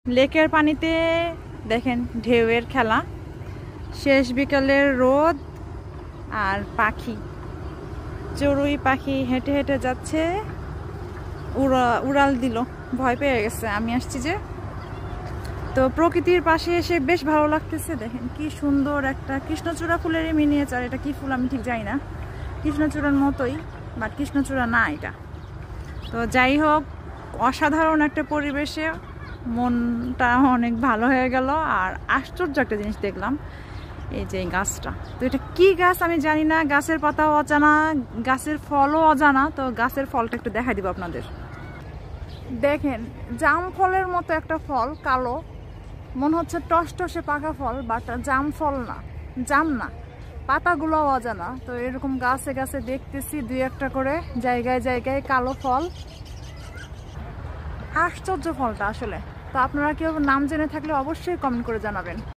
লেকের পানিতে দেখেন ঢেউয়ের খেলা, শেষ বিকালের রোদ আর পাখি, চড়ুই পাখি হেঁটে হেঁটে যাচ্ছে। উড়াল দিল, ভয় পেয়ে গেছে। আমি আসছি যে, তো প্রকৃতির পাশে এসে বেশ ভালো লাগতেছে। দেখেন কি সুন্দর একটা কৃষ্ণচূড়া ফুলেরই মিনিয়েচার। এটা কি ফুল আমি ঠিক জানি না, কৃষ্ণচূড়ার মতোই, বাট কৃষ্ণচূড়া না এটা। তো যাই হোক, অসাধারণ একটা পরিবেশে মনটা অনেক ভালো হয়ে গেল। আর আশ্চর্য একটা জিনিস দেখলাম, এই যে গাছটা। তো এটা কি গাছ আমি জানি না, গাছের পাতাও অজানা, গাছের ফলও অজানা। তো গাছের ফলটা একটু দেখা দিব আপনাদের। দেখেন জাম ফলের মতো একটা ফল, কালো, মনে হচ্ছে টসটসে পাকা ফল, বাট জাম ফল না, জাম না, পাতাগুলো অজানা। তো এরকম গাছে গাছে দেখতেছি দুই একটা করে জায়গায় জায়গায় কালো ফল। আশ্চর্য ফলটা আসলে। তো আপনারা কেউ নাম জেনে থাকলে অবশ্যই কমেন্ট করে জানাবেন।